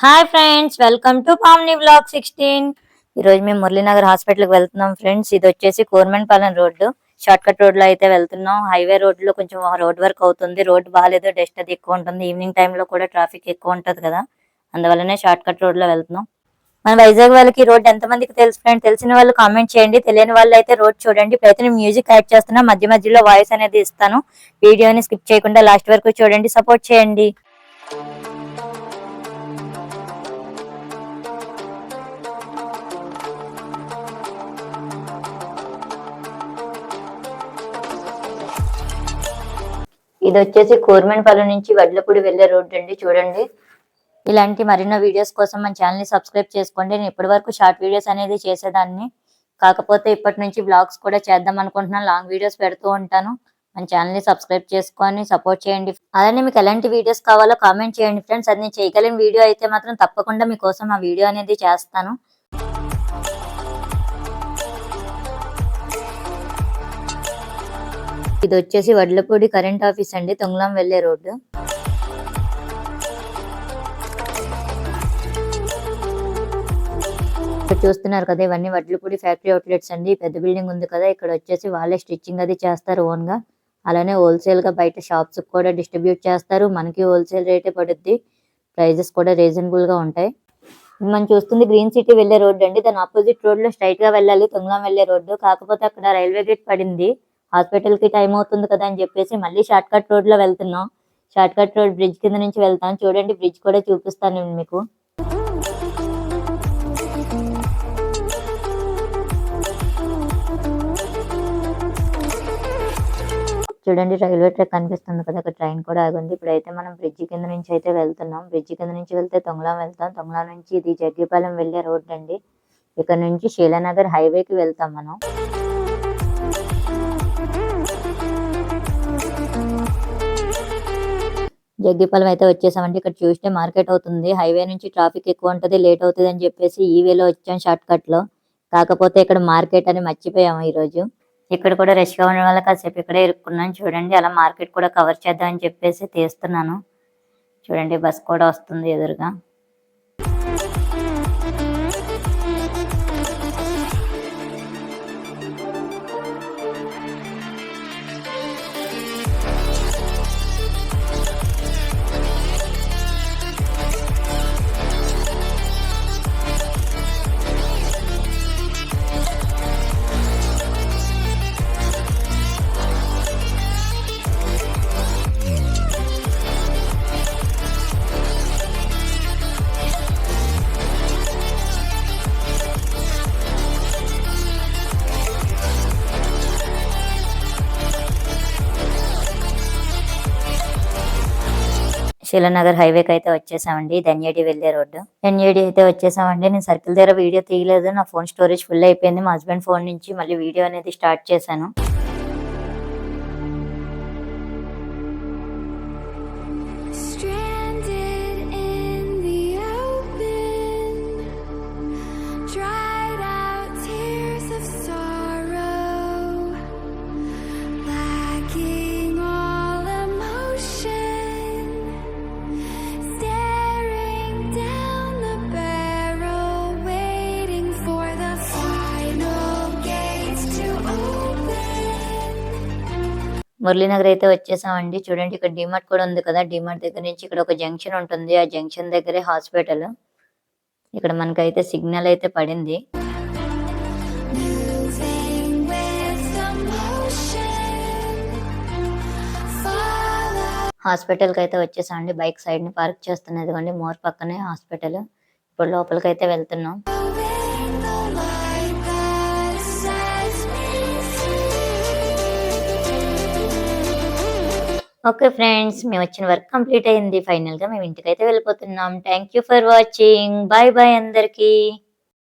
Hi friends, welcome to పామ్ని vlog 16. ఈరోజు మేము మురళీనగర్ హాస్పిటల్కి వెళ్తున్నాం ఫ్రెండ్స్. ఇది వచ్చేసి కోర్మెంట్పాలెం రోడ్డు, షార్ట్ కట్ రోడ్ లో అయితే వెళ్తున్నాం. హైవే రోడ్ లో కొంచెం రోడ్ వర్క్ అవుతుంది. రోడ్ బాగాలేదు, డస్ట్ అది ఎక్కువ ఉంటుంది. ఈవినింగ్ టైమ్ లో కూడా ట్రాఫిక్ ఎక్కువ ఉంటది కదా, అందువల్లనే షార్ట్ కట్ రోడ్ లో వెళ్తున్నాం. మన వైజాగ్ వాళ్ళకి రోడ్ ఎంత మందికి తెలుసు ఫ్రెండ్? తెలిసిన వాళ్ళు కామెంట్ చేయండి, తెలియని వాళ్ళు అయితే రోడ్ చూడండి. ఇప్పుడైతే నేను మ్యూజిక్ యాడ్ చేస్తున్నా, మధ్య మధ్యలో వాయిస్ అనేది ఇస్తాను. వీడియోని స్కిప్ చేయకుండా లాస్ట్ వరకు చూడండి, సపోర్ట్ చేయండి. ఇది వచ్చేసి కోర్మెంట్పాలెం నుంచి వడ్లపూడి వెళ్లే రోడ్ అండి, చూడండి. ఇలాంటి మరిన్నో వీడియోస్ కోసం మన ఛానల్ ని సబ్స్క్రైబ్ చేసుకోండి. నేను ఇప్పటి వరకు షార్ట్ వీడియోస్ అనేది చేసేదాన్ని, కాకపోతే ఇప్పటి నుంచి బ్లాగ్స్ కూడా చేద్దాం అనుకుంటున్నాను. లాంగ్ వీడియోస్ పెడుతూ ఉంటాను. మన ఛానల్ ని సబ్స్క్రైబ్ చేసుకొని సపోర్ట్ చేయండి. అలానే మీకు ఎలాంటి వీడియోస్ కావాలో కామెంట్ చేయండి ఫ్రెండ్స్. అది నేను చేయగలిగిన వీడియో అయితే మాత్రం తప్పకుండా మీకోసం ఆ వీడియో అనేది చేస్తాను. ఇది వచ్చేసి వడ్లపూడి కరెంట్ ఆఫీస్ అండి, తొంగలం వెళ్లే రోడ్డు. ఇక్కడ చూస్తున్నారు కదా, ఇవన్నీ వడ్లపూడి ఫ్యాక్టరీ అవుట్లెట్స్ అండి. పెద్ద బిల్డింగ్ ఉంది కదా, ఇక్కడ వచ్చేసి వాళ్ళే స్టిచ్చింగ్ అది చేస్తారు ఓన్ గా. అలానే హోల్సేల్ గా బయట షాప్స్ కూడా డిస్ట్రిబ్యూట్ చేస్తారు. మనకి హోల్సేల్ రేటే పడుద్ది, ప్రైజెస్ కూడా రీజనబుల్ గా ఉంటాయి. మనం చూస్తుంది గ్రీన్ సిటీ వెళ్లే రోడ్ అండి. దాని ఆపోజిట్ రోడ్ లో స్ట్రైట్ గా వెళ్ళాలి, తొంగలం వెళ్లే రోడ్డు. కాకపోతే అక్కడ రైల్వే గేట్ పడింది, హాస్పిటల్ కి టైం అవుతుంది కదా అని చెప్పేసి మళ్ళీ షార్ట్ కట్ రోడ్ లో వెళ్తున్నాం. షార్ట్ కట్ రోడ్ బ్రిడ్జ్ కింద నుంచి వెళ్తాం, చూడండి. బ్రిడ్జ్ కూడా చూపిస్తాను నేను మీకు. చూడండి, రైల్వే ట్రాక్ కనిపిస్తుంది కదా, అక్కడ ట్రైన్ కూడా ఆగుంది. ఇప్పుడైతే మనం బ్రిడ్జ్ కింద నుంచి అయితే వెళ్తున్నాం. బ్రిడ్జ్ కింద నుంచి వెళ్తే తొంగలం వెళ్తాం. తొంగలం నుంచి ఇది జగ్గిపాలెం వెళ్లే రోడ్ అండి. ఇక్కడ నుంచి శీలానగర్ హైవేకి వెళ్తాం మనం. జగ్గిపాలెం అయితే వచ్చేసామండి. ఇక్కడ చూస్తే మార్కెట్ అవుతుంది. హైవే నుంచి ట్రాఫిక్ ఎక్కువ ఉంటది, లేట్ అవుతుంది అని చెప్పేసి ఈ వేలో వచ్చాం షార్ట్ కట్ లో. కాకపోతే ఇక్కడ మార్కెట్ అని మర్చిపోయాము ఈ రోజు. ఇక్కడ కూడా రష్ గా ఉండడం వల్ల కాసేపు ఇక్కడే ఇరుక్కున్నాను. చూడండి, అలా మార్కెట్ కూడా కవర్ చేద్దాం అని చెప్పేసి తీస్తున్నాను. చూడండి, బస్ కూడా వస్తుంది ఎదురుగా. శీలానగర్ హైవేకి అయితే వచ్చేసామండి, ధన్యేడి వెళ్లే రోడ్డు. ధన్యేడి అయితే వచ్చేసామండి. నేను సర్కిల్ దగ్గర వీడియో తీయలేదు, నా ఫోన్ స్టోరేజ్ ఫుల్ అయిపోయింది. మా హస్బెండ్ ఫోన్ నుంచి మళ్ళీ వీడియో అనేది స్టార్ట్ చేశాను. మురళీనగర్ అయితే వచ్చేసామండి. చూడండి, ఇక్కడ డిమార్ట్ కూడా ఉంది కదా, డిమార్ట్ దగ్గర నుంచి ఇక్కడ ఒక జంక్షన్ ఉంటుంది. ఆ జంక్షన్ దగ్గరే హాస్పిటల్. ఇక్కడ మనకైతే సిగ్నల్ అయితే పడింది. హాస్పిటల్ కి అయితే వచ్చేసామండి. బైక్ సైడ్ ని పార్క్ చేస్తున్నది ఇదిగోండి, మోర్ పక్కనే హాస్పిటల్. ఇప్పుడు లోపలికి అయితే వెళ్తున్నాం. ఓకే ఫ్రెండ్స్, మేము వచ్చిన వర్క్ కంప్లీట్ అయింది. ఫైనల్ గా మేము ఇంటికైతే వెళ్ళిపోతున్నాం. Thank you for watching. Bye bye అందరికి.